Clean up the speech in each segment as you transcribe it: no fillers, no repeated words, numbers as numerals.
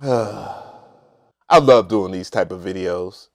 I love doing these type of videos.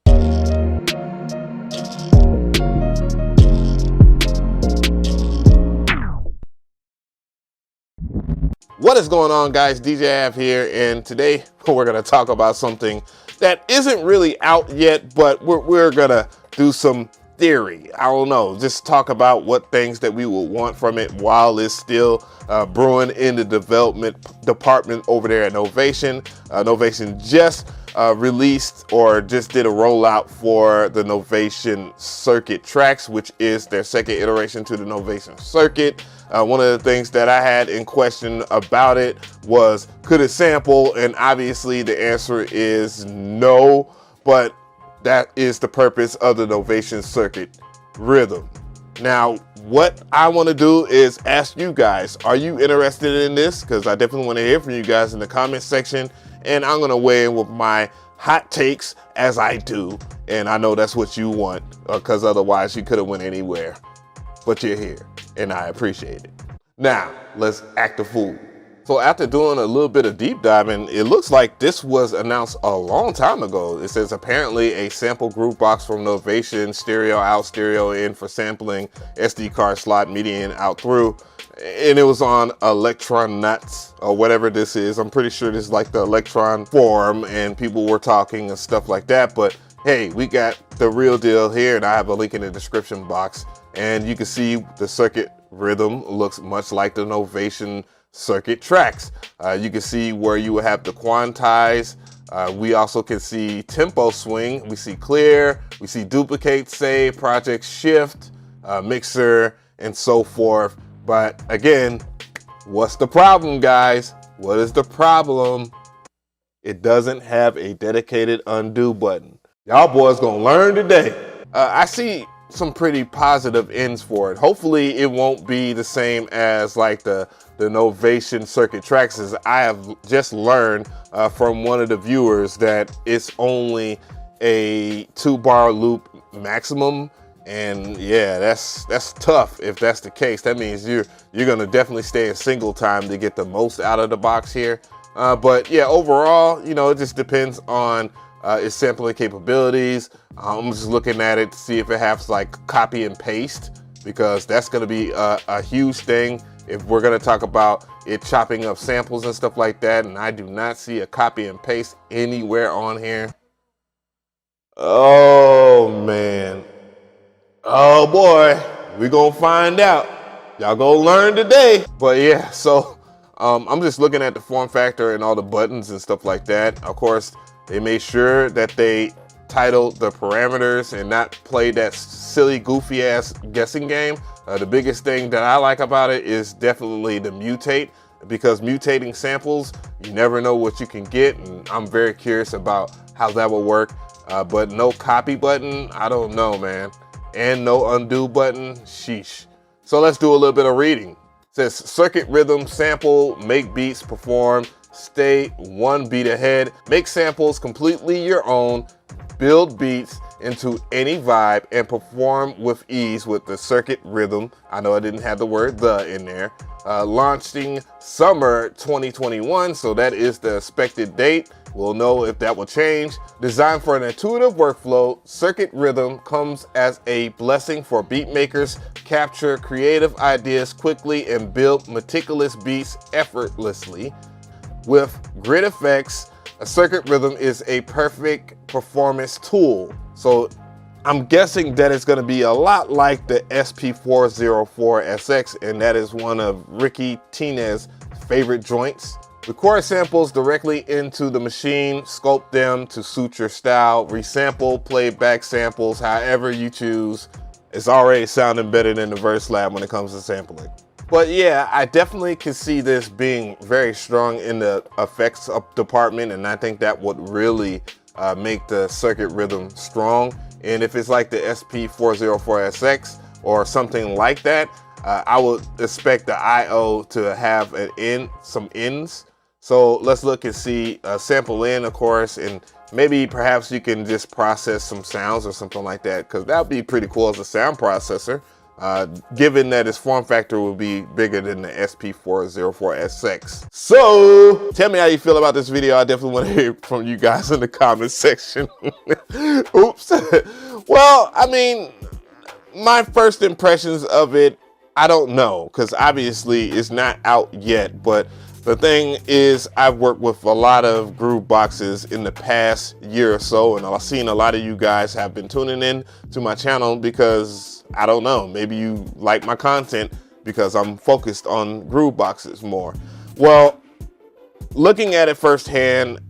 What is going on, guys? DJ Av here, and today we're going to talk about something that isn't really out yet, but we're going to do some theory. I don't know, just talk about what things that we will want from it while it's still brewing in the development department over there at Novation. Novation just released or just did a rollout for the Novation Circuit tracks, which is their second iteration to the Novation Circuit. One of the things that I had in question about it was, could it sample? And obviously the answer is no, but that is the purpose of the Novation Circuit Rhythm. Now, what I want to do is ask you guys, are you interested in this? Because I definitely want to hear from you guys in the comment section, and I'm going to weigh in with my hot takes as I do. And I know that's what you want, because otherwise you could have went anywhere. But you're here, and I appreciate it. Now, let's act a fool. So after doing a little bit of deep diving, it looks like this was announced a long time ago. It says apparently a sample groove box from Novation, stereo out, stereo in for sampling, SD card slot, media in, out, through. And it was on Electron Nuts or whatever this is. I'm pretty sure this is like the Electron forum and people were talking and stuff like that. But hey, we got the real deal here, and I have a link in the description box. And you can see the Circuit Rhythm looks much like the Novation Circuit tracks. You can see where you will have the quantize. We also can see tempo swing. We see clear. We see duplicate, save, project shift, mixer, and so forth. But again, what's the problem, guys? What is the problem? It doesn't have a dedicated undo button. Y'all boys gonna learn today. I see some pretty positive ends for it. Hopefully it won't be the same as like the Novation Circuit tracks, as I have just learned from one of the viewers that it's only a 2-bar loop maximum. And yeah, that's tough if that's the case. That means you're gonna definitely stay in single time to get the most out of the box here. But yeah, overall, you know, it just depends on its sampling capabilities. I'm just looking at it to see if it has like copy and paste, because that's going to be a huge thing if we're going to talk about it chopping up samples and stuff like that. And I do not see a copy and paste anywhere on here. Oh man. Oh boy. We're going to find out. Y'all gonna learn today. But yeah, so I'm just looking at the form factor and all the buttons and stuff like that. Of course, they made sure that they titled the parameters and not play that silly, goofy ass guessing game. The biggest thing that I like about it is definitely the mutate, because mutating samples, you never know what you can get. And I'm very curious about how that will work. But no copy button, I don't know, man. And no undo button, sheesh. So let's do a little bit of reading. It says Circuit Rhythm sample, make beats, perform, stay 1 beat ahead, make samples completely your own, build beats into any vibe, and perform with ease with the Circuit Rhythm. I know I didn't have the word "the" in there. Launching summer 2021, so that is the expected date. We'll know if that will change. Designed for an intuitive workflow, Circuit Rhythm comes as a blessing for beat makers. Capture creative ideas quickly and build meticulous beats effortlessly. With grid effects, a Circuit Rhythm is a perfect performance tool. So I'm guessing that it's going to be a lot like the SP404SX, and that is one of Ricky Tinez's favorite joints. Record samples directly into the machine, sculpt them to suit your style, resample, play back samples however you choose. It's already sounding better than the Verse Lab when it comes to sampling. But yeah, I definitely can see this being very strong in the effects department, and I think that would really make the Circuit Rhythm strong. And if it's like the SP404SX or something like that, I would expect the I/O to have some ends. So let's look and see sample in, of course, and maybe perhaps you can just process some sounds or something like that, because that would be pretty cool as a sound processor. given that its form factor will be bigger than the SP404SX. So tell me how you feel about this video. I definitely want to hear from you guys in the comment section. Oops. Well, I mean, my first impressions of it, I don't know, because obviously it's not out yet, but the thing is, I've worked with a lot of groove boxes in the past year or so, and I've seen a lot of you guys have been tuning in to my channel because, I don't know, maybe you like my content because I'm focused on groove boxes more. Well, looking at it firsthand,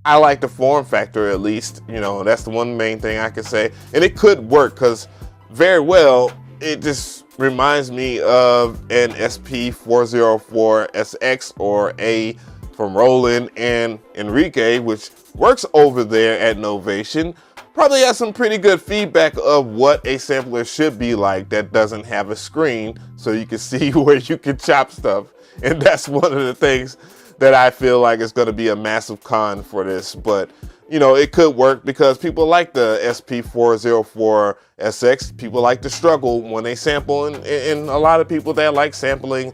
I like the form factor, at least. You know, that's the one main thing I can say. And it could work because very well, it just reminds me of an SP404SX or A from Roland and Mcree, which works over there at Novation. Probably has some pretty good feedback of what a sampler should be like that doesn't have a screen, so you can see where you can chop stuff. And that's one of the things that I feel like is going to be a massive con for this. But you know, it could work because people like the SP404SX. People like to struggle when they sample, and a lot of people that like sampling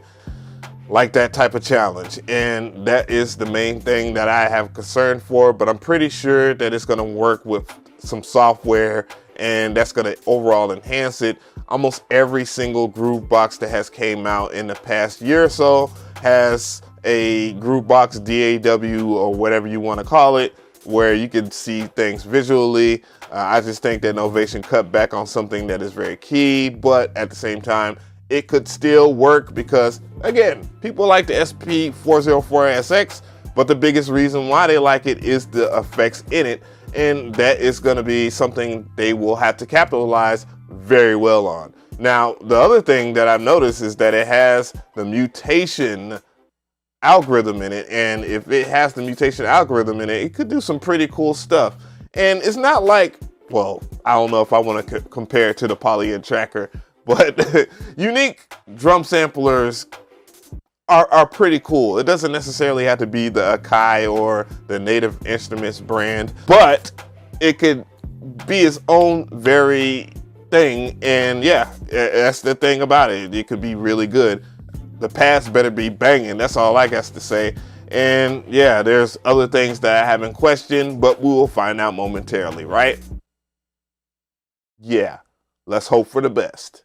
like that type of challenge. And that is the main thing that I have concern for, but I'm pretty sure that it's going to work with some software, and that's going to overall enhance it. Almost every single groove box that has came out in the past year or so has a groove box DAW or whatever you want to call it, where you can see things visually. I just think that Novation cut back on something that is very key, but at the same time, it could still work because, again, people like the SP404SX, but the biggest reason why they like it is the effects in it, and that is going to be something they will have to capitalize very well on. Now, the other thing that I've noticed is that it has the mutation algorithm in it, and if it has the mutation algorithm in it, it could do some pretty cool stuff. And it's not like, well, I don't know if I want to compare it to the poly tracker, but unique drum samplers are pretty cool. It doesn't necessarily have to be the Akai or the Native Instruments brand, but it could be its own very thing. And yeah, that's the thing about it. It could be really good. The pads better be banging. That's all I got to say. And yeah, there's other things that I haven't questioned, but we will find out momentarily, right? Yeah, let's hope for the best.